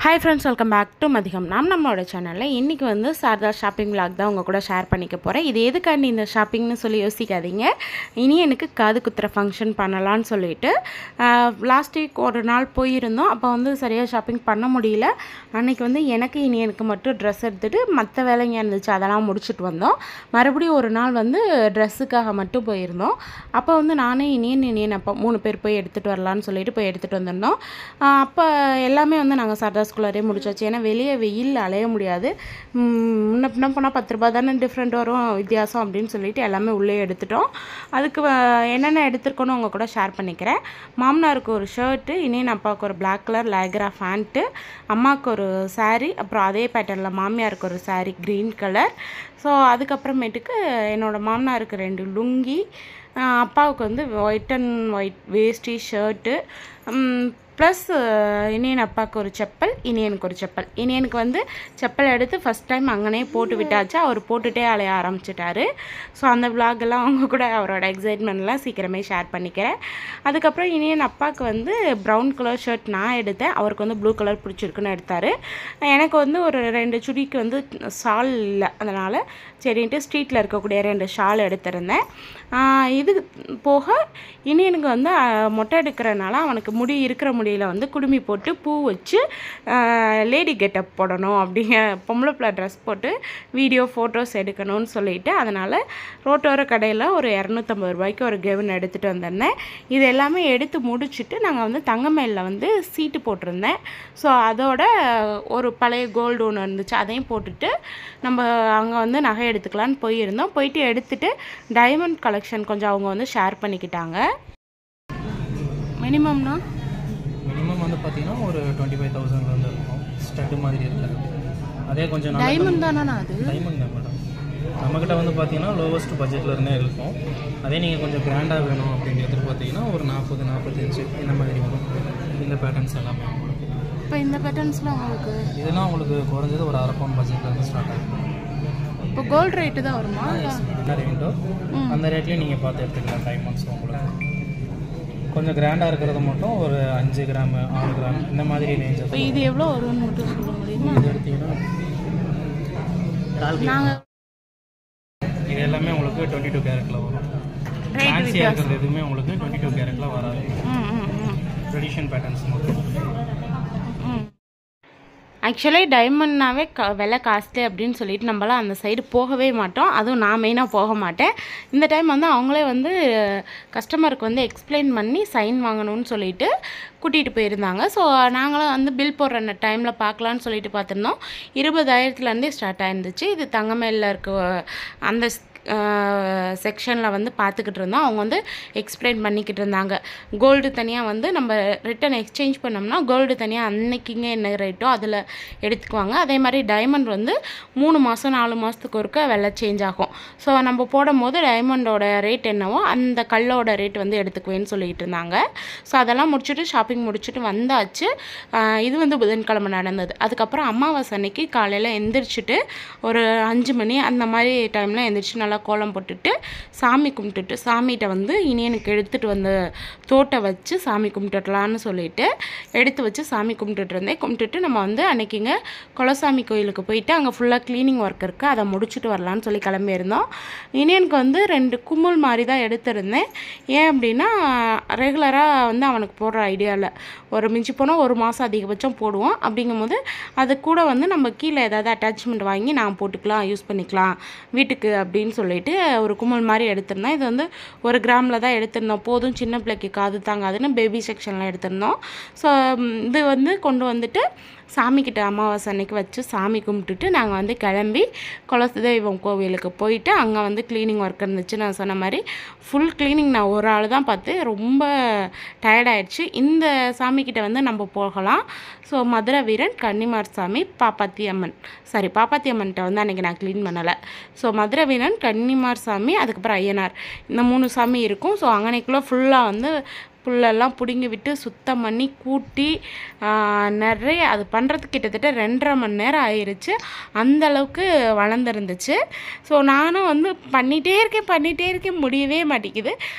Hi friends, welcome back to Madhigam. நம்மளோட சேனல்ல இன்னைக்கு வந்து சாரதா ஷாப்பிங் vlog தான் உங்க கூட ஷேர் பண்ணிக்க போறேன். இது எதுக்காண்டி இந்த ஷாப்பிங்னு சொல்லி யோசிக்காதீங்க. இனி எனக்கு காது குத்துற ஃபங்க்ஷன் பண்ணலாம்னு சொல்லிட்டு லாஸ்ட் வீக் ஒரு நாள் போயிருந்தோம். அப்ப வந்து சரியா ஷாப்பிங் பண்ண முடியல. அன்னைக்கு வந்து எனக்கு மட்டும் Dress எடுத்துட்டு மத்த வேலைங்க இருந்துச்சு அதெல்லாம் முடிச்சிட்டு வந்தோம். மறுபடியும் ஒரு நாள் வந்து Dressக்காக மட்டும் போயிருந்தோம். அப்ப வந்து நானே இனியன் அப்பா 3 பேர் போய் எடுத்துட்டு வரலாம்னு சொல்லிட்டு போய் எடுத்துட்டு வந்திருந்தோம். அப்ப எல்லாமே வந்து நாங்க சாரதா ஸ்கூலரே முடிச்சாச்சு. ஏன்னா வெளியே வெயில் அலைய முடியாது. முன்ன பின்ன போனால் 10 ரூபாய் தானே டிஃப்ரெண்ட் வரும் வித்தியாசம் அப்படின்னு சொல்லிட்டு எல்லாமே உள்ளே எடுத்துட்டோம். அதுக்கு என்னென்ன எடுத்துருக்கோன்னு உங்கள் கூட ஷேர் பண்ணிக்கிறேன். மாமனாருக்கு ஒரு ஷர்ட்டு, இனியன் அப்பாவுக்கு ஒரு பிளாக் கலர் லேக்ரா ஃபேண்ட்டு, அம்மாவுக்கு ஒரு சாரீ, அப்புறம் அதே பேட்டர்னில் மாமியாருக்கு ஒரு சாரீ க்ரீன் கலர். ஸோ அதுக்கப்புறமேட்டுக்கு என்னோடய மாமனாருக்கு 2 லுங்கி, அப்பாவுக்கு வந்து white and white veshti shirt, plus Iniyan அப்பாவுக்கு ஒரு செப்பல், இனியனுக்கு ஒரு செப்பல். இனியனுக்கு வந்து செப்பல் எடுத்து ஃபஸ்ட் டைம் அங்கனே போட்டு விட்டாச்சு. அவர் போட்டுகிட்டே அலைய ஆரம்பிச்சிட்டாரு. ஸோ அந்த விளாகெல்லாம் அவங்க கூட அவரோட எக்ஸைட்மெண்ட்லாம் சீக்கிரமே ஷேர் பண்ணிக்கிறேன். அதுக்கப்புறம் இனியன் அப்பாவுக்கு வந்து ப்ரௌன் கலர் ஷர்ட் நான் எடுத்தேன். அவருக்கு வந்து ப்ளூ கலர் பிடிச்சிருக்குன்னு எடுத்தார். எனக்கு வந்து ஒரு 2 சுடிக்கு வந்து ஷால் இல்லை, அதனால் சரின்ட்டு ஸ்ட்ரீட்டில் இருக்கக்கூடிய 2 ஷால் எடுத்திருந்தேன். இது போக இனியனுக்கு வந்து மொட்டை எடுக்கிறனால அவனுக்கு முடி இருக்கிற முடியில் வந்து குடுமி போட்டு பூ வச்சு லேடி கெட்டப் போடணும் அப்படிங்க, பொம்பளை பிள்ளை ட்ரெஸ் போட்டு வீடியோ ஃபோட்டோஸ் எடுக்கணும்னு சொல்லிட்டு அதனால் ரோட்டோர கடையில் ஒரு 250 ரூபாய்க்கு ஒரு கெவுன் எடுத்துகிட்டு வந்திருந்தேன். இது எல்லாமே எடுத்து முடிச்சுட்டு நாங்கள் வந்து தங்கமயிலில் வந்து சீட்டு போட்டிருந்தேன். ஸோ அதோட ஒரு பழைய கோல்டு ஒன்று இருந்துச்சு, அதையும் போட்டுட்டு நம்ம அங்கே வந்து நகை எடுத்துக்கலான்னு போயிருந்தோம். போயிட்டு எடுத்துகிட்டு டைமண்ட் கலெக்ஷன் கொஞ்சம் அவங்க வந்து ஷேர் பண்ணிக்கிட்டாங்க. மினிமம் வந்து பார்த்தீங்கன்னா ஒரு 25,000 வந்து இருக்கும். ஸ்டட்டு மாதிரி இருக்காது. அதே கொஞ்சம் டைமண்ட் தானா? அது டைமண்ட் தான் மேடம். நம்மக்கிட்ட வந்து பார்த்தீங்கன்னா லோவஸ்ட் பட்ஜெட்டில் இருந்தே இருக்கும். அதே நீங்கள் கொஞ்சம் கிராண்டாக வேணும் அப்படின்னு எதிர்பார்த்தீங்கன்னா ஒரு 40-45 இந்த மாதிரி வரும். இந்த பேட்டர்ன்ஸ் எல்லாமே உங்களுக்கு. இப்போ இந்த பேட்டர்ன்ஸ்லாம் உங்களுக்கு இதெல்லாம் உங்களுக்கு குறைஞ்சது ஒரு 1/2 பவுன் பட்ஜெட்டில் இருந்து ஸ்டார்ட் ஆகும். இப்போ கோல்டு ரேட்டு தான் வருமா? என்ன ரேட்டோ அந்த ரேட்லேயும் நீங்கள் பார்த்து எடுத்துக்கலாம். டைமண்ட்ஸ் உங்களுக்கு கொஞ்சம் கிராண்டாக இருக்கிறது மட்டும் ஒரு 5 கிராம் 6 கிராம் இந்த மாதிரி ரேஞ்ச். இப்போ இது எவ்வளோ வரும்னு மட்டும் சொல்ல முடியுமா? இது எடுத்தீங்கன்னா நாங்கள் இது எல்லாமே உங்களுக்கு 22 கேரட்டில் வரும். ஃபேன்சியாக இருக்கிறது எதுவுமே உங்களுக்கு 22 கேரட்டில் வராது. ட்ரெடிஷன் பேட்டர்ன்ஸ் மட்டும். ஆக்சுவலி டைமண்ட்னாவே விலை காஸ்ட்லி அப்படின்னு சொல்லிட்டு நம்மளாம் அந்த சைடு போகவே மாட்டோம். அதுவும் நான் மெயினாக போக மாட்டேன். இந்த டைம் வந்து அவங்களே வந்து கஸ்டமருக்கு வந்து எக்ஸ்பிளைன் பண்ணி சைன் வாங்கணும்னு சொல்லிட்டு கூட்டிகிட்டு போயிருந்தாங்க. ஸோ நாங்களும் வந்து பில் போடுற டைமில் பார்க்கலான்னு சொல்லிட்டு பார்த்துருந்தோம். 20,000லேருந்தே ஸ்டார்ட் ஆயிருந்துச்சு. இது தங்கமயிலில் இருக்க அந்த செக்ஷனில் வந்து பார்த்துக்கிட்டு இருந்தோம். அவங்க வந்து எக்ஸ்பிளைன் பண்ணிக்கிட்டு இருந்தாங்க. கோல்டு தனியாக வந்து நம்ம ரிட்டன் எக்ஸ்சேஞ்ச் பண்ணோம்னா கோல்டு தனியாக அன்னைக்குங்க என்ன ரேட்டோ அதில் எடுத்துக்குவாங்க. அதே மாதிரி டைமண்ட் வந்து 3 மாதம் 4 மாதத்துக்கு ஒருக்க விலை சேஞ்ச் ஆகும். ஸோ நம்ம போடும் போது டைமண்டோட ரேட் என்னவோ அந்த கல்லோட ரேட் வந்து எடுத்துக்குவேன்னு சொல்லிகிட்டு இருந்தாங்க. ஸோ அதெல்லாம் முடிச்சுட்டு ஷாப்பிங் முடிச்சுட்டு வந்தாச்சு. இது வந்து புதன்கிழமை நடந்தது. அதுக்கப்புறம் அமாவாசை அன்னைக்கு காலையில் எந்திரிச்சிட்டு ஒரு 5 மணி அந்த மாதிரி டைமில் எந்திரிச்சு நல்லா கோலம் போட்டுட்டு சாமி கும்பிட்டுட்டு சாமிகிட்ட வந்து இனியனுக்கு எடுத்துகிட்டு வந்து தோட்டை வச்சு சாமி கும்பிட்டுடலான்னு சொல்லிட்டு எடுத்து வச்சு சாமி கும்பிட்டுட்டு இருந்தேன். கும்பிட்டுட்டு நம்ம வந்து அன்றைக்கிங்க குலசாமி கோயிலுக்கு போயிட்டு அங்கே ஃபுல்லாக க்ளீனிங் ஒர்க் இருக்குது, அதை முடிச்சுட்டு வரலான்னு சொல்லி கிளம்பியிருந்தோம். இனியனுக்கு வந்து 2 கும்மல் மாதிரி தான் எடுத்திருந்தேன். ஏன் அப்படின்னா ரெகுலராக வந்து அவனுக்கு போடுற ஐடியாவில் ஒரு மிஞ்சி போனால் 1 மாதம் அதிகபட்சம் போடுவோம். அப்படிங்கும்போது அது கூட வந்து நம்ம கீழே ஏதாவது அட்டாச்மெண்ட் வாங்கி நான் போட்டுக்கலாம், யூஸ் பண்ணிக்கலாம் வீட்டுக்கு அப்படின்னு சொல்லிட்டு ஒரு கும்மல் மாதிரி எடுத்திருந்தோம். இது வந்து 1 கிராமில் தான் எடுத்திருந்தோம். போதும் சின்ன பிள்ளைக்கு காது தாங்காதுன்னு பேபி செக்ஷனில் எடுத்திருந்தோம். ஸோ இது வந்து கொண்டு வந்துட்டு சாமிக்கிட்ட அமாவாசை அன்னைக்கு வச்சு சாமி கும்பிட்டுட்டு நாங்கள் வந்து கிளம்பி குலதெய்வம் கோவிலுக்கு போயிட்டு அங்கே வந்து க்ளீனிங் ஒர்க் இருந்துச்சு. நான் சொன்ன மாதிரி ஃபுல் க்ளீனிங் நான் ஒரு ஆள் தான் பார்த்து ரொம்ப டயர்டாயிடுச்சு. இந்த சாமிக்கிட்ட வந்து நம்ம போகலாம். ஸோ மதுரை வீரன், கன்னிமார் சாமி, பாப்பாத்தி அம்மன்கிட்ட வந்து அன்றைக்கி நான் க்ளீன் பண்ணலை. ஸோ மதுரை வீரன், கன்னிமார் சாமி, அதுக்கப்புறம் ஐயனார், இந்த 3 சாமி இருக்கும். ஸோ அங்கனைக்குள்ளே ஃபுல்லாக வந்து புல்லெல்லாம் பிடுங்கி விட்டு சுத்தம் பண்ணி கூட்டி நிறைய அது பண்ணுறதுக்கு கிட்டத்தட்ட 2.5 மணி நேரம் ஆயிடுச்சு. அந்தளவுக்கு வளர்ந்துருந்துச்சு. ஸோ நானும் வந்து பண்ணிகிட்டே இருக்கேன், முடியவே மாட்டேங்குது.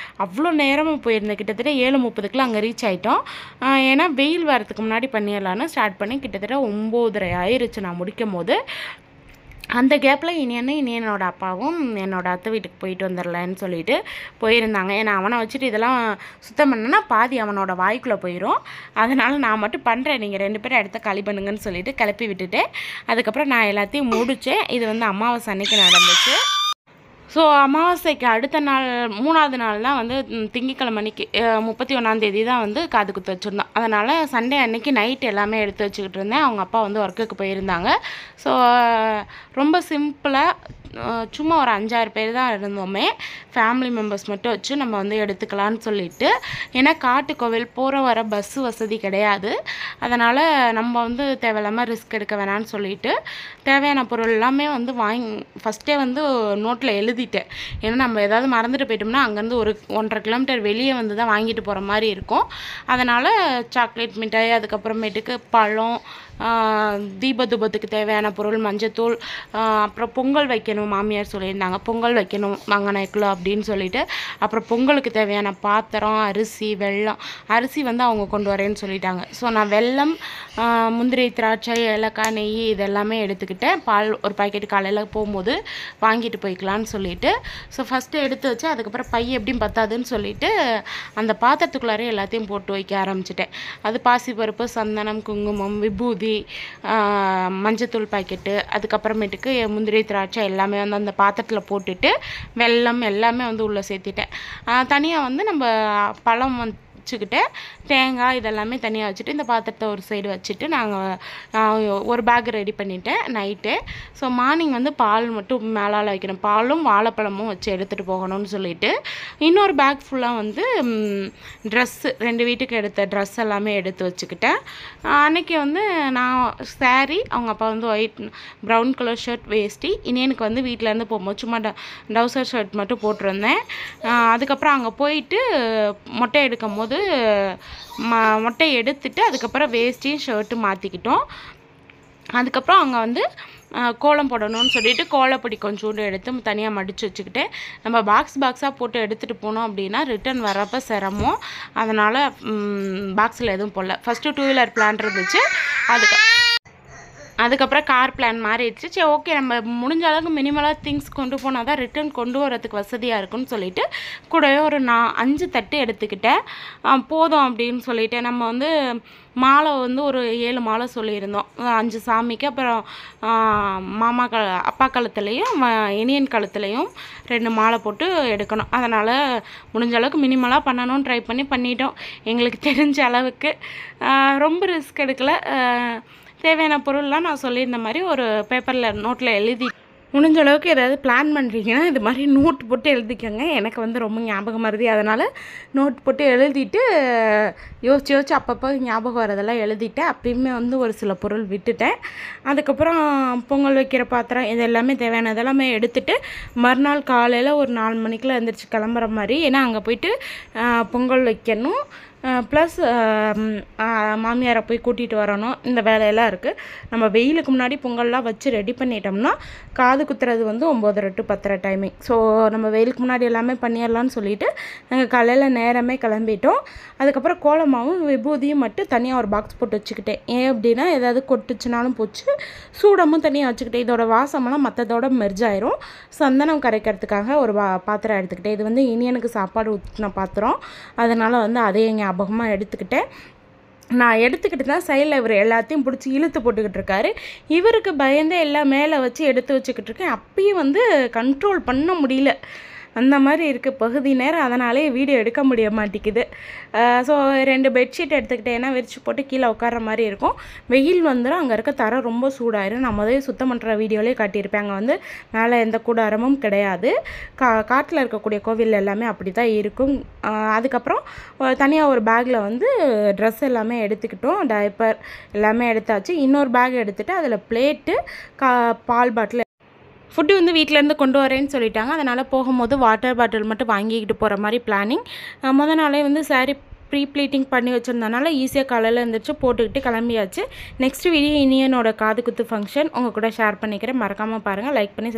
அவ்வளோ நேரமும் போயிருந்தேன். கிட்டத்தட்ட 7:30க்குலாம் அங்கே ரீச் ஆகிட்டோம். ஏன்னா வெயில் வரத்துக்கு முன்னாடி பண்ணிடலான்னு ஸ்டார்ட் பண்ணி கிட்டத்தட்ட 9:30 ஆயிடுச்சு நான் முடிக்கும் போது. அந்த கேப்பில் இனியனோட அப்பாவும் என்னோடய அத்தை வீட்டுக்கு போயிட்டு வந்துடலான்னு சொல்லிட்டு போயிருந்தாங்க. ஏன்னா அவனை வச்சுட்டு இதெல்லாம் சுத்தம் பண்ணனா பாதி அவனோட வாய்க்குள்ளே போயிடும். அதனால் நான் மட்டும் பண்ணுறேன், நீங்கள் 2 பேரும் இடத்த காலி பண்ணுங்கன்னு சொல்லிட்டு கிளப்பி விட்டுட்டேன். அதுக்கப்புறம் நான் எல்லாத்தையும் முடித்தேன். இது வந்து அமாவாசை அன்னைக்கு நடந்துச்சு. ஸோ அமாவாசைக்கு அடுத்த நாள் 3ஆவது நாள் தான் வந்து திங்கட்கிழமை அன்னைக்கு 31ஆந்தேதி தான் வந்து காது குத்து வச்சுருந்தோம். அதனால் சண்டே அன்னைக்கு நைட் எல்லாமே எடுத்து வச்சுக்கிட்டு இருந்தேன். அவங்க அப்பா வந்து ஒர்க்குக்கு போயிருந்தாங்க. ஸோ ரொம்ப சிம்பிளாக சும்மா ஒரு 5-6 பேர் தான் இருந்தோமே, ஃபேமிலி மெம்பர்ஸ் மட்டும் வச்சு நம்ம வந்து எடுத்துக்கலான்னு சொல்லிட்டு. ஏன்னா காட்டுக்கோவில் போகிற வர பஸ்ஸு வசதி கிடையாது. அதனால் நம்ம வந்து தேவையில்லாமல் ரிஸ்க் எடுக்க வேணான்னு சொல்லிட்டு தேவையான பொருள் எல்லாமே வந்து ஃபஸ்ட்டே வந்து நோட்டில் எழுதிட்டேன். ஏன்னா நம்ம ஏதாவது மறந்துட்டு போயிட்டோம்னா அங்கேருந்து ஒரு 1.5 கிலோமீட்டர் வெளியே வந்து தான் வாங்கிட்டு போகிற மாதிரி இருக்கும். அதனால் சாக்லேட் மிட்டாய், அதுக்கப்புறமேட்டுக்கு பழம், தீபத்துக்கு தேவையான பொருள், மஞ்சத்தூள், அப்புறம் பொங்கல் வைக்கணும் மாமியார் சொல்லியிருந்தாங்க, பொங்கல் வைக்கணும் மங்கனாய்க்குள்ள அப்படின்னு சொல்லிட்டு. அப்புறம் பொங்கலுக்கு தேவையான பாத்திரம், அரிசி, வெல்லம். அரிசி வந்து அவங்க கொண்டு வரேன்னு சொல்லிட்டாங்க. ஸோ நான் வெல்லம், முந்திரி, திராட்சை, ஏலக்காய், நெய் இதெல்லாமே எடுத்துக்கிட்டேன். பால் ஒரு பாக்கெட் காலையில் போகும்போது வாங்கிட்டு போய்க்கலான்னு சொல்லிட்டு. ஸோ ஃபஸ்ட்டு எடுத்து வச்சு அதுக்கப்புறம் பை எப்படியும் பத்தாதுன்னு சொல்லிட்டு அந்த பாத்திரத்துக்குள்ளாரே எல்லாத்தையும் போட்டு வைக்க ஆரம்பிச்சிட்டேன். அது பாசிப்பருப்பு, சந்தனம், குங்குமம், விபூதி, மஞ்சத்தூள் பாக்கெட்டு, அதுக்கப்புறமேட்டுக்கு முந்திரி, திராட்சை எல்லாமே வந்து அந்த பாத்திரத்தில் போட்டுட்டு வெல்லம் எல்லாமே வந்து உள்ளே சேர்த்திட்டேன். தனியாக வந்து நம்ம பழம் வச்சுக்கிட்டேன், தேங்காய் இதெல்லாமே தனியாக வச்சுட்டு இந்த பாத்திரத்தை ஒரு சைடு வச்சுட்டு நான் ஒரு பேக் ரெடி பண்ணிட்டேன் நைட்டு. ஸோ மார்னிங் வந்து பால் மட்டும் மேலால் வைக்கணும், பாலும் வாழைப்பழமும் வச்சு எடுத்துகிட்டு போகணும்னு சொல்லிட்டு இன்னொரு பேக் ஃபுல்லாக வந்து ட்ரெஸ்ஸு 2 வீட்டுக்கு எடுத்த ட்ரெஸ் எல்லாமே எடுத்து வச்சுக்கிட்டேன். அன்றைக்கி வந்து நான் சாரீ, அவங்க அப்பா வந்து ப்ரௌன் கலர் ஷர்ட், வேஷ்டி. இனியனுக்கு வந்து வீட்டிலேருந்து போகும்போது சும்மா டவுசர் ஷர்ட் மட்டும் போட்டிருந்தேன். அதுக்கப்புறம் அங்கே போயிட்டு மொட்டை எடுக்கும் போது மொட்டை எடுத்துட்டு அதுக்கப்புறம் வேஷ்டியும் ஷர்ட்டும் மாற்றிக்கிட்டோம். அதுக்கப்புறம் அங்கே வந்து கோலம் போடணும்னு சொல்லிட்டு கோலப்பொடி கொஞ்சோண்டு எடுத்து தனியாக மடித்து வச்சுக்கிட்டு நம்ம பாக்ஸாக போட்டு எடுத்துகிட்டு போனோம் அப்படின்னா ரிட்டன் வரப்போ சிரமம். அதனால் பாக்ஸில் எதுவும் போடல. ஃபஸ்ட்டு 2 வீலர் பிளான் இருந்துச்சு, அதுக்கப்புறம் கார் பிளான் மாறிடுச்சு. சரி ஓகே, நம்ம முடிஞ்ச அளவுக்கு மினிமலாக திங்ஸ் கொண்டு போனால் தான் ரிட்டன் கொண்டு வரதுக்கு வசதியாக இருக்குன்னு சொல்லிட்டு கூடவே ஒரு 5 தட்டு எடுத்துக்கிட்டேன். போதும் அப்படின்னு சொல்லிட்டு நம்ம வந்து மாலை வந்து ஒரு 7 மாலை சொல்லியிருந்தோம், 5 சாமிக்கு. அப்புறம் அப்பா கழுத்துலேயும் இனியன் கழுத்துலேயும் 2 மாலை போட்டு எடுக்கணும். அதனால் முடிஞ்ச அளவுக்கு மினிமலாக பண்ணணும்னு ட்ரை பண்ணிட்டோம் எங்களுக்கு தெரிஞ்ச அளவுக்கு. ரொம்ப ரிஸ்க் எடுக்கலை. தேவையான பொருள்லாம் நான் சொல்லியிருந்த மாதிரி ஒரு பேப்பரில் நோட்டில் எழுதி, முடிஞ்ச அளவுக்கு ஏதாவது பிளான் பண்ணுறீங்கன்னா இது மாதிரி நோட் போட்டு எழுதிக்கோங்க. எனக்கு வந்து ரொம்ப ஞாபகம் வருது, அதனால் நோட் போட்டு எழுதிட்டு யோசிச்சு அப்பப்போ ஞாபகம் வரதெல்லாம் எழுதிட்டேன். அப்பயுமே வந்து ஒரு சில பொருள் விட்டுட்டேன். அதுக்கப்புறம் பொங்கல் வைக்கிற பாத்திரம் இது எல்லாமே தேவையானதெல்லாமே எடுத்துகிட்டு மறுநாள் காலையில் ஒரு 4 மணிக்கெலாம் எழுந்திரிச்சு கிளம்புற மாதிரி. ஏன்னா அங்கே போயிட்டு பொங்கல் வைக்கணும், ப்ளஸ் மாமியாரை போய் கூட்டிகிட்டு வரணும். இந்த வேலையெல்லாம் இருக்குது. நம்ம வெயிலுக்கு முன்னாடி பொங்கல்லாம் வச்சு ரெடி பண்ணிட்டோம்னா காது குத்துறது வந்து 9:30 to 10:30 டைமிங். ஸோ நம்ம வெயிலுக்கு முன்னாடி எல்லாமே பண்ணிடலான்னு சொல்லிட்டு நாங்கள் காலையில் நேரமே கிளம்பிட்டோம். அதுக்கப்புறம் கோலமாவும் விபூதியும் மட்டும் தனியாக ஒரு பாக்ஸ் போட்டு வச்சுக்கிட்டேன். ஏன் அப்படின்னா ஏதாவது கொட்டுச்சுனாலும் போச்சு, சூடமும் தனியாக வச்சுக்கிட்டேன். இதோட வாசமெல்லாம் மற்றதோட மெர்ஜ் ஆயிரும். சந்தனம் கரைக்கிறதுக்காக ஒரு பாத்திரம் எடுத்துக்கிட்டேன். இது வந்து இனியனுக்கு சாப்பாடு ஊற்றின பாத்திரம், அதனால் வந்து அதையே ஞாபகமாக எடுத்துக்கிட்டேன். நான் எடுத்துக்கிட்டு தான் சைடில் இவர் எல்லாத்தையும் பிடிச்சி இழுத்து போட்டுக்கிட்டு இருக்காரு. இவருக்கு பயந்து எல்லாம் மேலே வச்சு எடுத்து வச்சுக்கிட்டு இருக்கேன். அப்பயும் வந்து கண்ட்ரோல் பண்ண முடியல, அந்த மாதிரி இருக்குது பகுதி நேரம். அதனாலே வீடியோ எடுக்க முடிய மாட்டேங்குது. ஸோ 2 பெட்ஷீட் எடுத்துக்கிட்டேன்னா விரிச்சு போட்டு கீழே உட்கார மாதிரி இருக்கும். வெயில் வந்துடும், அங்கே இருக்க தரை ரொம்ப சூடாயிரும். நான் முதல்ல சுத்தம் பண்ணுற வீடியோலேயே காட்டியிருப்பேன். அங்கே வந்து மேலே எந்த கூடாரமும் கிடையாது. காட்டில் இருக்கக்கூடிய கோவில் எல்லாமே அப்படி தான் இருக்கும். அதுக்கப்புறம் தனியாக ஒரு பேக்கில் வந்து ட்ரெஸ் எல்லாமே எடுத்துக்கிட்டோம், டைப்பர் எல்லாமே எடுத்தாச்சு. இன்னொரு பேக் எடுத்துகிட்டு அதில் பிளேட்டு, பால் பாட்டில், ஃபுட்டு வந்து வீட்டிலேருந்து கொண்டு வரேன்னு சொல்லிட்டாங்க. அதனால் போகும்போது வாட்டர் பாட்டில் மட்டும் வாங்கிக்கிட்டு போகிற மாதிரி பிளானிங். முத நாளே வந்து சாரீ ப்ரீ ப்ளீட்டிங் பண்ணி வச்சுருந்தனால ஈஸியாக காலையில் எழுந்திரிச்சு போட்டுக்கிட்டு கிளம்பியாச்சு. நெக்ஸ்ட் வீடியோ இனியனோட காது குத்து ஃபங்க்ஷன் உங்கள் கூட ஷேர் பண்ணிக்கிறேன். மறக்காமல் பாருங்கள், லைக் பண்ணி